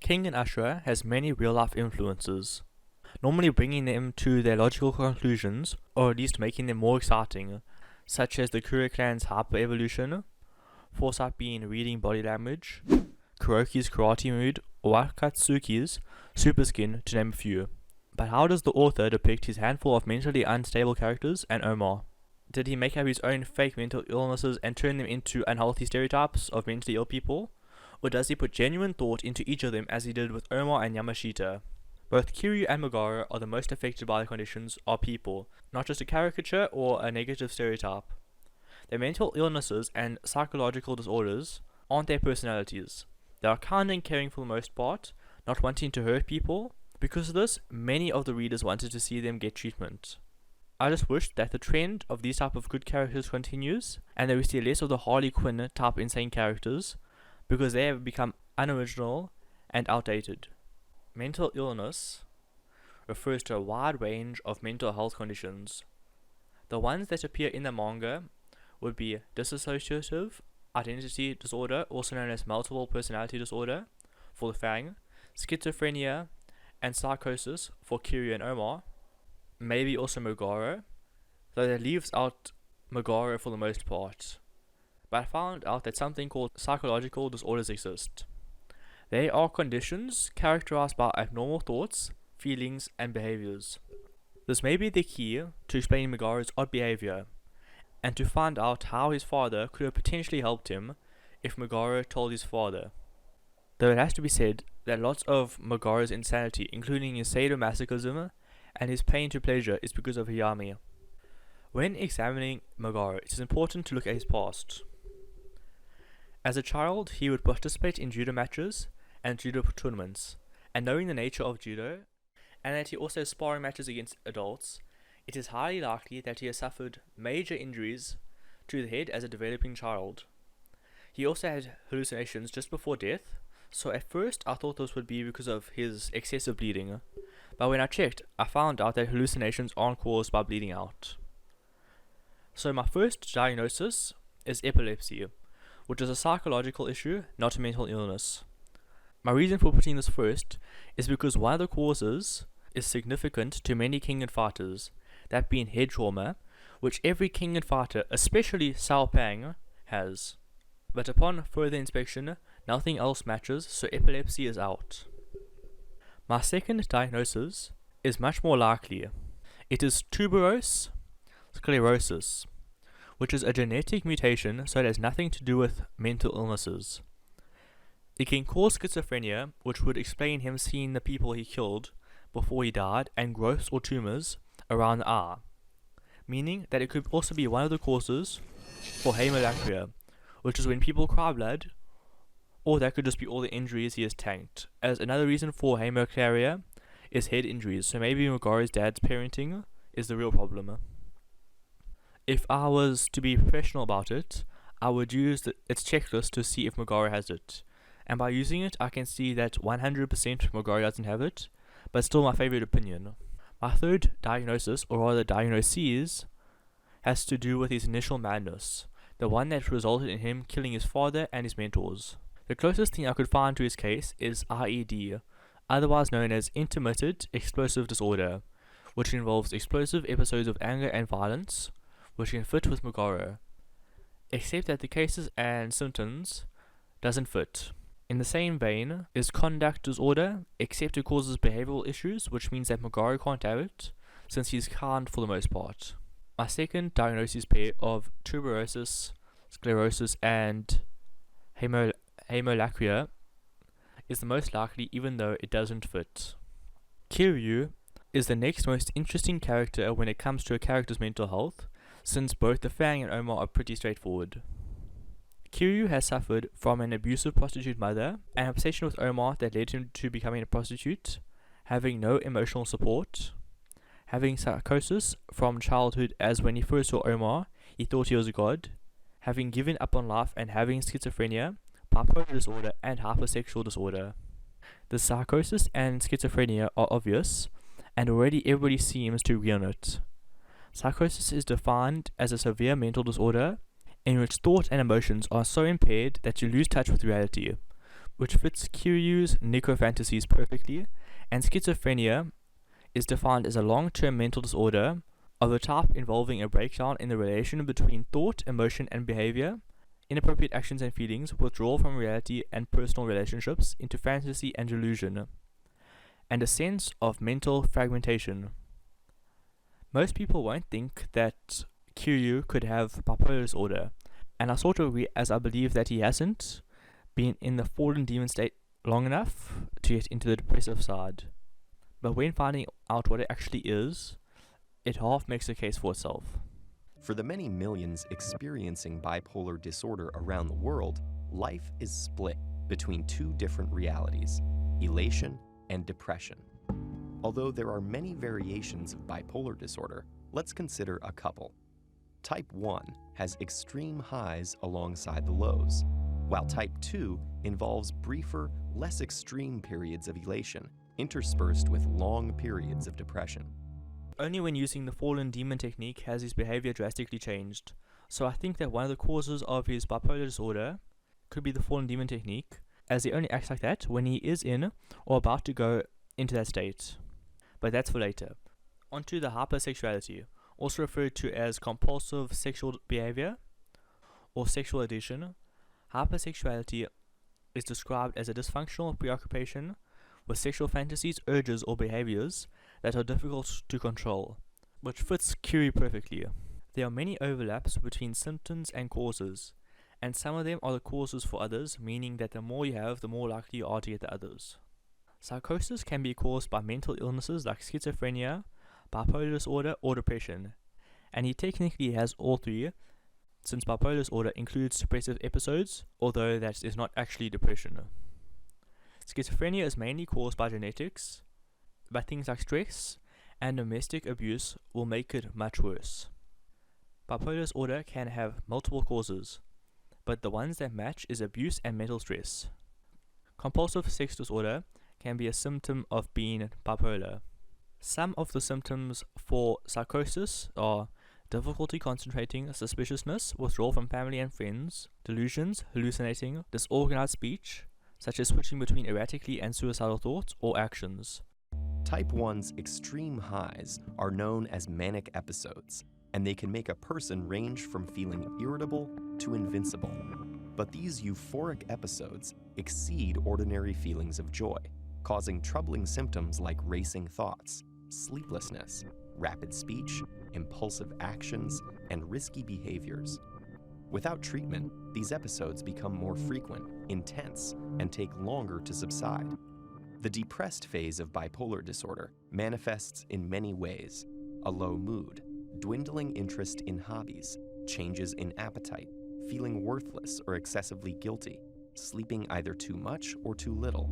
Kengan Ashura has many real-life influences, normally bringing them to their logical conclusions, or at least making them more exciting, such as the Kiryu clan's hyper-evolution, Foresight being reading body language, Kuroki's karate mood, or Wakatsuki's super skin, to name a few. But how does the author depict his handful of mentally unstable characters and Ohma? Did he make up his own fake mental illnesses and turn them into unhealthy stereotypes of mentally ill people? Or does he put genuine thought into each of them as he did with Ohma and Yamashita? Both Kiryu and Meguro are the most affected by the conditions are people, not just a caricature or a negative stereotype. Their mental illnesses and psychological disorders aren't their personalities. They are kind and caring for the most part, not wanting to hurt people. Because of this, many of the readers wanted to see them get treatment. I just wish that the trend of these type of good characters continues, and that we see less of the Harley Quinn type insane characters, because they have become unoriginal and outdated. Mental illness refers to a wide range of mental health conditions. The ones that appear in the manga would be dissociative identity disorder, also known as multiple personality disorder for the Fang, schizophrenia, and psychosis for Kiryu and Ohma, maybe also Meguro, though that leaves out Meguro for the most part. But I found out that something called psychological disorders exist. They are conditions characterized by abnormal thoughts, feelings, and behaviors. This may be the key to explaining Meguro's odd behavior, and to find out how his father could have potentially helped him if Meguro told his father. Though it has to be said that lots of Meguro's insanity, including his sadomasochism and his pain to pleasure, is because of Hayami. When examining Meguro, it is important to look at his past. As a child, he would participate in judo matches and judo tournaments, and knowing the nature of judo, and that he also has sparring matches against adults, it is highly likely that he has suffered major injuries to the head as a developing child. He also had hallucinations just before death, so at first I thought this would be because of his excessive bleeding, but when I checked, I found out that hallucinations aren't caused by bleeding out. So my first diagnosis is epilepsy, which is a psychological issue, not a mental illness. My reason for putting this first is because one of the causes is significant to many Kengan fighters, that being head trauma, which every Kengan fighter, especially Sao Pang, has. But upon further inspection, nothing else matches, so epilepsy is out. My second diagnosis is much more likely. It is tuberose sclerosis, which is a genetic mutation, so it has nothing to do with mental illnesses. It can cause schizophrenia, which would explain him seeing the people he killed before he died, and growths or tumors around the eye, meaning that it could also be one of the causes for hemolacria, which is when people cry blood, or that could just be all the injuries he has tanked, as another reason for hemolacria is head injuries, so maybe Meguro's dad's parenting is the real problem. If I was to be professional about it, I would use its checklist to see if Meguro has it, and by using it I can see that 100% Meguro doesn't have it, but still my favorite opinion. My third diagnosis, or rather diagnoses, has to do with his initial madness, the one that resulted in him killing his father and his mentors. The closest thing I could find to his case is IED, otherwise known as intermittent explosive disorder, which involves explosive episodes of anger and violence, which can fit with Meguro, except that the cases and symptoms doesn't fit. In the same vein is conduct disorder, except it causes behavioral issues, which means that Meguro can't have it, since he's kind for the most part. My second diagnosis pair of tuberous sclerosis and hemolacria is the most likely, even though it doesn't fit. Kiryu is the next most interesting character when it comes to a character's mental health, since both the Fang and Ohma are pretty straightforward. Kiryu has suffered from an abusive prostitute mother, an obsession with Ohma that led him to becoming a prostitute, having no emotional support, having psychosis from childhood, as when he first saw Ohma, he thought he was a god, having given up on life, and having schizophrenia, bipolar disorder, and hypersexual disorder. The psychosis and schizophrenia are obvious, and already everybody seems to agree on it. Psychosis is defined as a severe mental disorder in which thought and emotions are so impaired that you lose touch with reality, which fits Kiryu's necro-fantasies perfectly, and schizophrenia is defined as a long-term mental disorder of the type involving a breakdown in the relation between thought, emotion, and behavior, inappropriate actions and feelings, withdrawal from reality and personal relationships into fantasy and delusion, and a sense of mental fragmentation. Most people won't think that Kiryu could have bipolar disorder, and I sort of agree, as I believe that he hasn't been in the fallen demon state long enough to get into the depressive side. But when finding out what it actually is, it half makes a case for itself. For the many millions experiencing bipolar disorder around the world, life is split between two different realities, elation and depression. Although there are many variations of bipolar disorder, let's consider a couple. Type 1 has extreme highs alongside the lows, while Type 2 involves briefer, less extreme periods of elation, interspersed with long periods of depression. Only when using the fallen demon technique has his behavior drastically changed, so I think that one of the causes of his bipolar disorder could be the fallen demon technique, as he only acts like that when he is in or about to go into that state. But that's for later. Onto the hypersexuality, also referred to as compulsive sexual behavior or sexual addiction. Hypersexuality is described as a dysfunctional preoccupation with sexual fantasies, urges, or behaviors that are difficult to control, which fits Kiryu perfectly. There are many overlaps between symptoms and causes, and some of them are the causes for others, meaning that the more you have, the more likely you are to get the others. Psychosis can be caused by mental illnesses like schizophrenia, bipolar disorder, or depression, and he technically has all three, since bipolar disorder includes depressive episodes, although that is not actually depression. Schizophrenia is mainly caused by genetics, but things like stress and domestic abuse will make it much worse. Bipolar disorder can have multiple causes, but the ones that match is abuse and mental stress. Compulsive sex disorder can be a symptom of being bipolar. Some of the symptoms for psychosis are difficulty concentrating, suspiciousness, withdrawal from family and friends, delusions, hallucinating, disorganized speech, such as switching between erratically and suicidal thoughts or actions. Type 1's extreme highs are known as manic episodes, and they can make a person range from feeling irritable to invincible. But these euphoric episodes exceed ordinary feelings of joy, causing troubling symptoms like racing thoughts, sleeplessness, rapid speech, impulsive actions, and risky behaviors. Without treatment, these episodes become more frequent, intense, and take longer to subside. The depressed phase of bipolar disorder manifests in many ways: a low mood, dwindling interest in hobbies, changes in appetite, feeling worthless or excessively guilty, sleeping either too much or too little,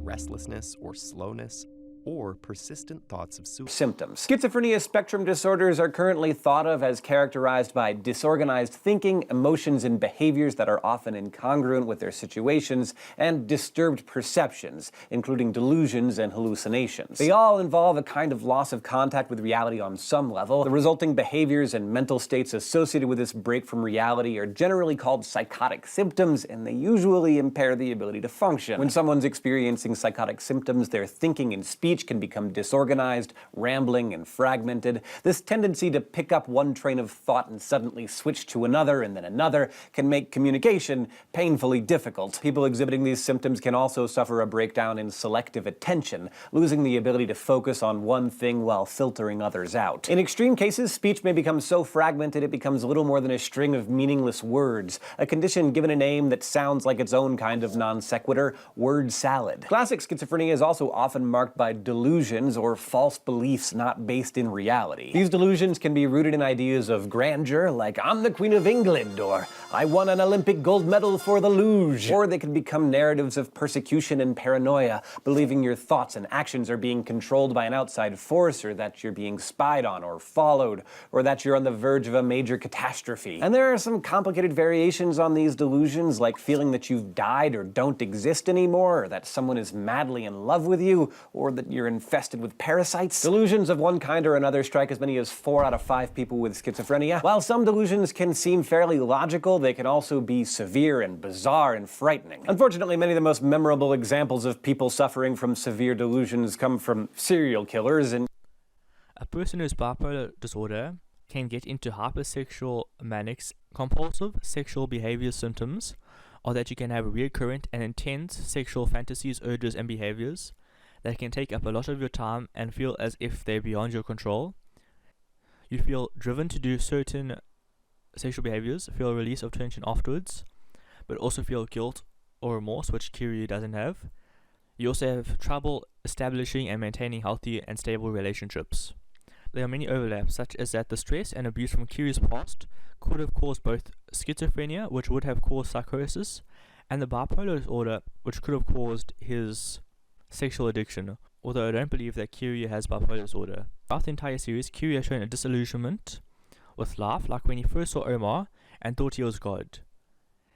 restlessness or slowness, or persistent thoughts of suicide. Symptoms. Schizophrenia spectrum disorders are currently thought of as characterized by disorganized thinking, emotions, and behaviors that are often incongruent with their situations, and disturbed perceptions, including delusions and hallucinations. They all involve a kind of loss of contact with reality on some level. The resulting behaviors and mental states associated with this break from reality are generally called psychotic symptoms, and they usually impair the ability to function. When someone's experiencing psychotic symptoms, their thinking and speech can become disorganized, rambling, and fragmented. This tendency to pick up one train of thought and suddenly switch to another and then another can make communication painfully difficult. People exhibiting these symptoms can also suffer a breakdown in selective attention, losing the ability to focus on one thing while filtering others out. In extreme cases, speech may become so fragmented it becomes little more than a string of meaningless words, a condition given a name that sounds like its own kind of non sequitur: word salad. Classic schizophrenia is also often marked by delusions or false beliefs not based in reality. These delusions can be rooted in ideas of grandeur, like "I'm the Queen of England," or "I won an Olympic gold medal for the luge." Or they can become narratives of persecution and paranoia, believing your thoughts and actions are being controlled by an outside force, or that you're being spied on or followed, or that you're on the verge of a major catastrophe. And there are some complicated variations on these delusions, like feeling that you've died or don't exist anymore, or that someone is madly in love with you, or that you're infested with parasites. Delusions of one kind or another strike as many as 4 out of 5 people with schizophrenia. While some delusions can seem fairly logical, they can also be severe and bizarre and frightening. Unfortunately, many of the most memorable examples of people suffering from severe delusions come from serial killers and a person who's bipolar disorder can get into hypersexual manic compulsive sexual behavior symptoms, or that you can have recurrent and intense sexual fantasies, urges, and behaviors that can take up a lot of your time and feel as if they're beyond your control. You feel driven to do certain sexual behaviors, feel a release of tension afterwards, but also feel guilt or remorse, which Kiryu doesn't have. You also have trouble establishing and maintaining healthy and stable relationships. There are many overlaps, such as that the stress and abuse from Kiryu's past could have caused both schizophrenia, which would have caused psychosis, and the bipolar disorder, which could have caused his sexual addiction, although I don't believe that Kiryu has bipolar disorder. Throughout the entire series, Kiryu has shown a disillusionment with life, like when he first saw Ohma and thought he was God.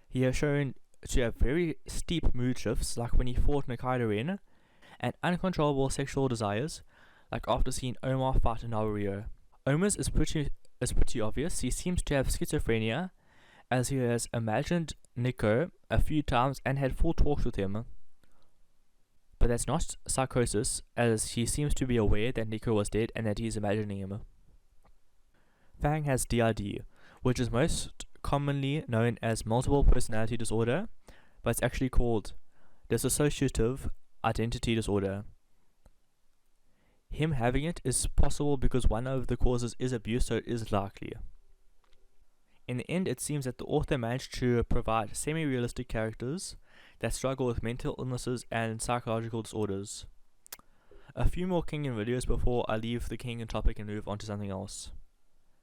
He has shown to have very steep mood shifts, like when he fought Nikaido, and uncontrollable sexual desires, like after seeing Ohma fight Naruto. Ohma's is pretty obvious. He seems to have schizophrenia, as he has imagined Nico a few times and had full talks with him. But that's not psychosis, as he seems to be aware that Nico was dead and that he's imagining him. Fang has DID, which is most commonly known as multiple personality disorder, but it's actually called dissociative identity disorder. Him having it is possible because one of the causes is abuse, so it is likely. In the end, it seems that the author managed to provide semi-realistic characters that struggle with mental illnesses and psychological disorders. A few more Kengan videos before I leave the Kengan topic and move on to something else.